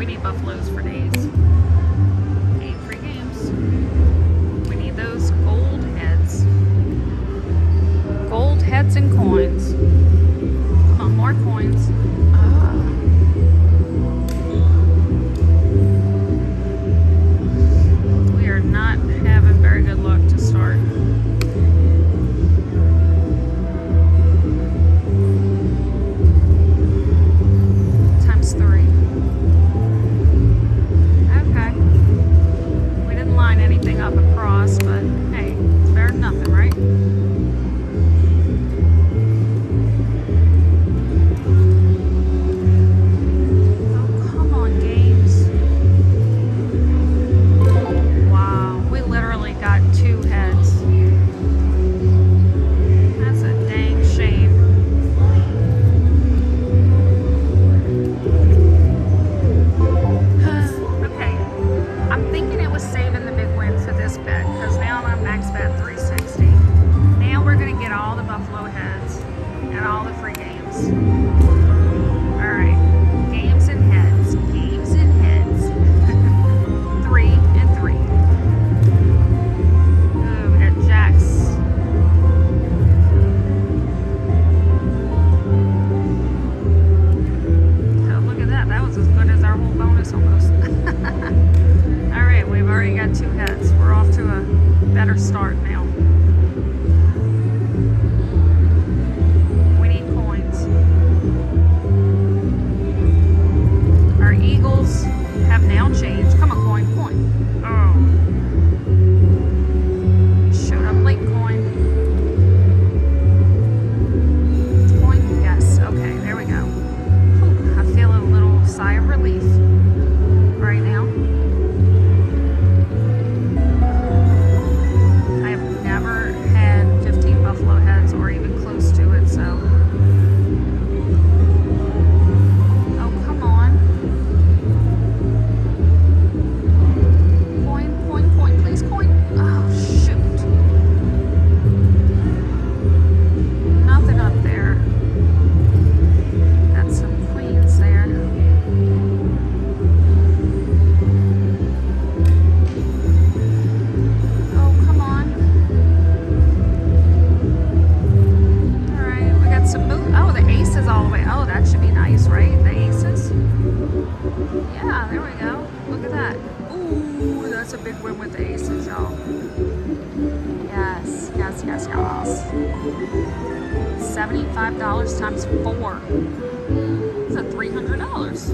we need buffaloes for days. 8 free games. We need those gold heads. Gold heads and coins. Come on, more coins. We are not having very good luck to start. Times 3. Okay. We didn't line anything up across, but hey, it's better than nothing, right? Start now. We need coins. Our eagles have now changed. Come on, coin, coin. Oh. Showed up late, coin. Coin, yes. Okay, there we go. Whew, I feel a little sigh of relief right now. Or even close to it, so. Oh, come on. Coin, coin, coin, please, coin. Oh, shoot. Nothing up there. Got some queens there. Oh, come on. Oh, the aces all the way. Oh, that should be nice, right? The aces. Yeah, there we go. Look at that. Ooh, that's a big win with the aces, y'all. Yes, yes, yes, yes. $75 times 4. That's $300.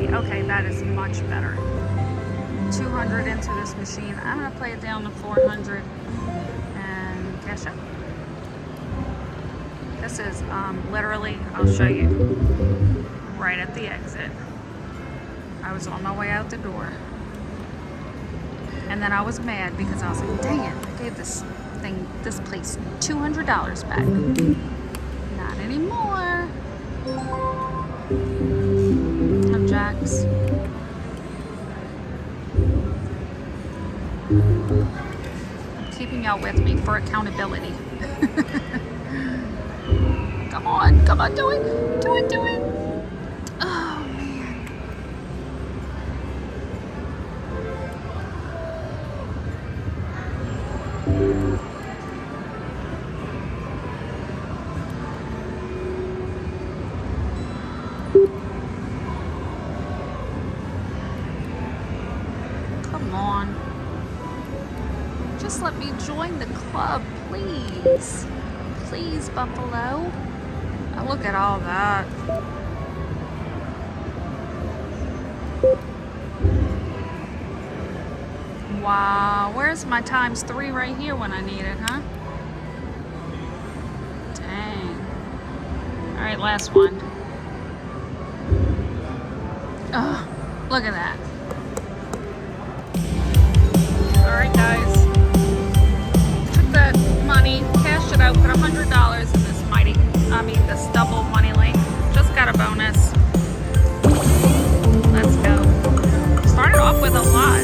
Okay, that is much better. 200 into this machine. I'm going to play it down to 400 and cash out. This is literally, I'll show you, right at the exit. I was on my way out the door. And then I was mad because I was like, dang it, I gave this place $200 back. Not anymore. Jacks. I'm keeping y'all with me for accountability. Come on, do it. Do it, do it. Oh, man. Come on. Just let me join the club, please. Please, Buffalo. Oh, look at all that. Wow, where's my times 3 right here when I need it, huh? Dang. All right, last one. Oh, look at that. All right, guys. Took that money, cashed it out, put $100 in this double money link. Just got a bonus. Let's go. Started off with a lot.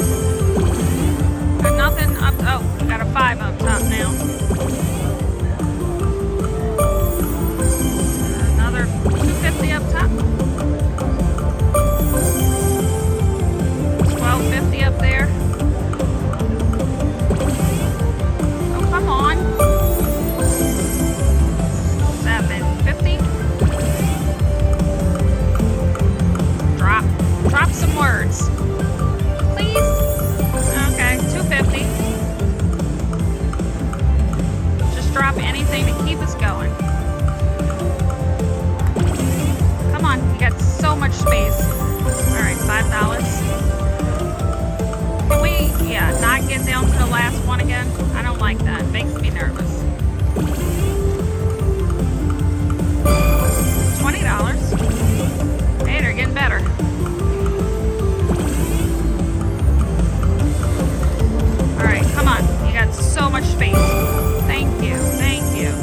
much space. All right, $5. Can we, not get down to the last one again? I don't like that. It makes me nervous. $20. Hey, they're getting better. All right, come on. You got so much space. Thank you. Thank you.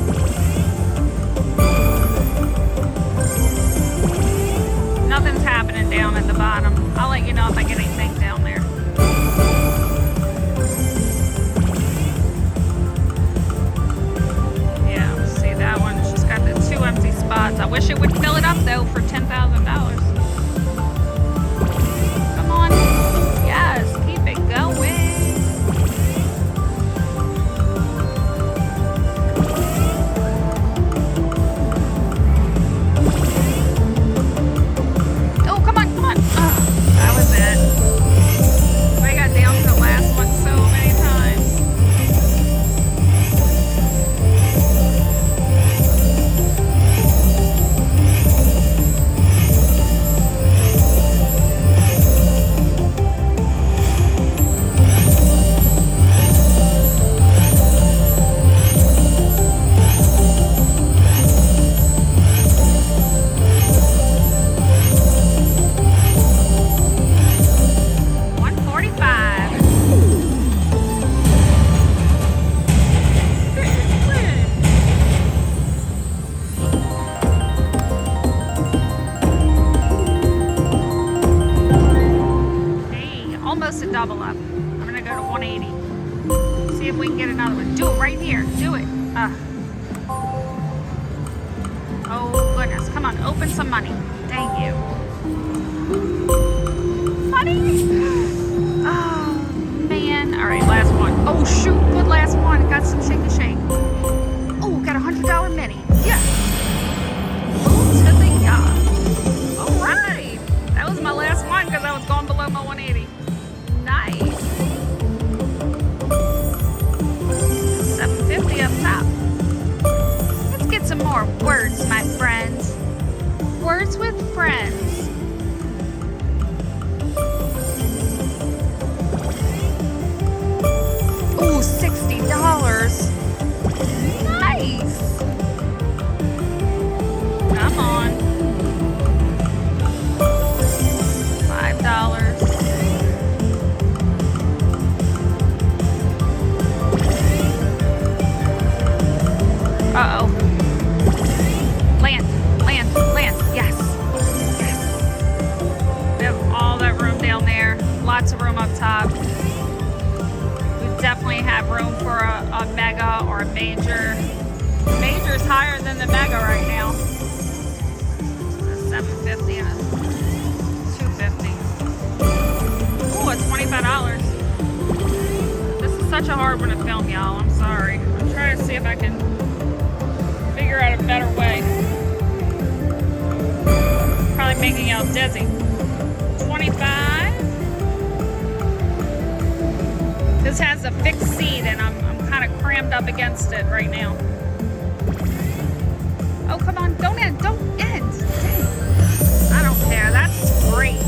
Nothing's happening down at the bottom. I'll let you know if I get anything down there. Yeah, see that one? She's got the 2 empty spots. I wish it would fill it up though for $10,000. Come on. Yes, keep it going. Double up. I'm gonna go to 180. See if we can get another one. Do it right here. Do it. Oh goodness. Come on. Open some money. Thank you. Money. Oh man. All right. Last one. Oh shoot. Good last one. Got some shake and shake. Oh, got a $100 mini. Yeah. Oh, to the yacht. All right. That was my last one because I was going below my 180. Nice. 750 up top. Let's get some more words, my friends. Words with friends. Ooh, $60. Nice. Come on. $5. Uh-oh. Land. Yes. Yes. We have all that room down there. Lots of room up top. We definitely have room for a mega or a major. Major is higher than the mega right now. $750 and $250. Oh, it's $25. This is such a hard one to film, y'all. I'm sorry. I'm trying to see if I can figure out a better way. Probably making y'all dizzy. 25. This has a fixed seat and I'm kind of crammed up against it right now. Oh, come on. Don't end. Don't end. Dang. I don't care. That's great.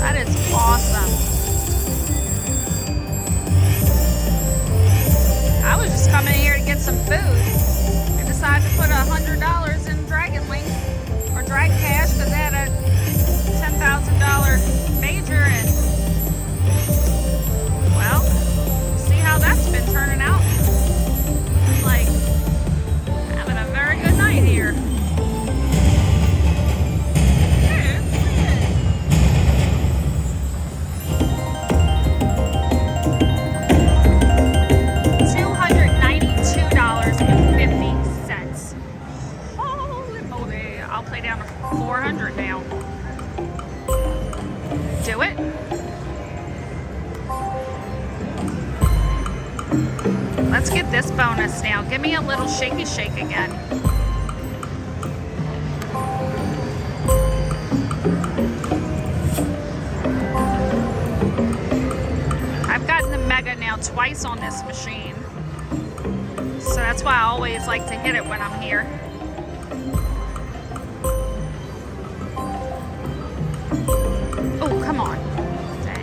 That is awesome. I was just coming here to get some food. Decided to put $100 in Dragon Link or Drag Cash because they had a $10,000 major, and well, see how that's been turning out. It's like having a very good night here. I'll play down to 400 now. Do it. Let's get this bonus now. Give me a little shaky shake again. I've gotten the mega now twice on this machine. So that's why I always like to hit it when I'm here.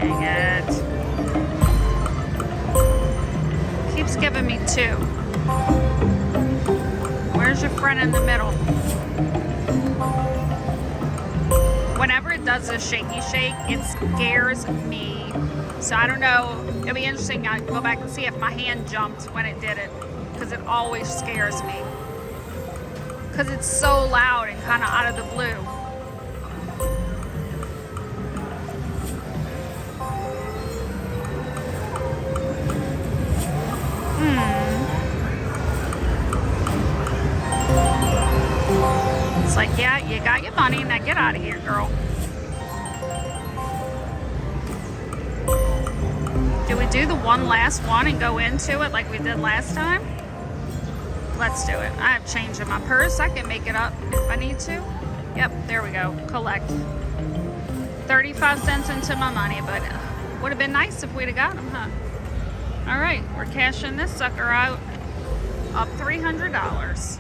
Dang it. Keeps giving me 2. Where's your friend in the middle? Whenever it does a shaky shake, it scares me. So I don't know. It'll be interesting. I'll go back and see if my hand jumped when it did it, because it always scares me. Because it's so loud and kind of out of the blue. It's like, yeah, you got your money. Now get out of here, girl. Do we do the one last one and go into it like we did last time? Let's do it. I have change in my purse. I can make it up if I need to. Yep, there we go. Collect. 35 cents into my money, but would have been nice if we'd have got them, huh? All right, we're cashing this sucker out. Up $300.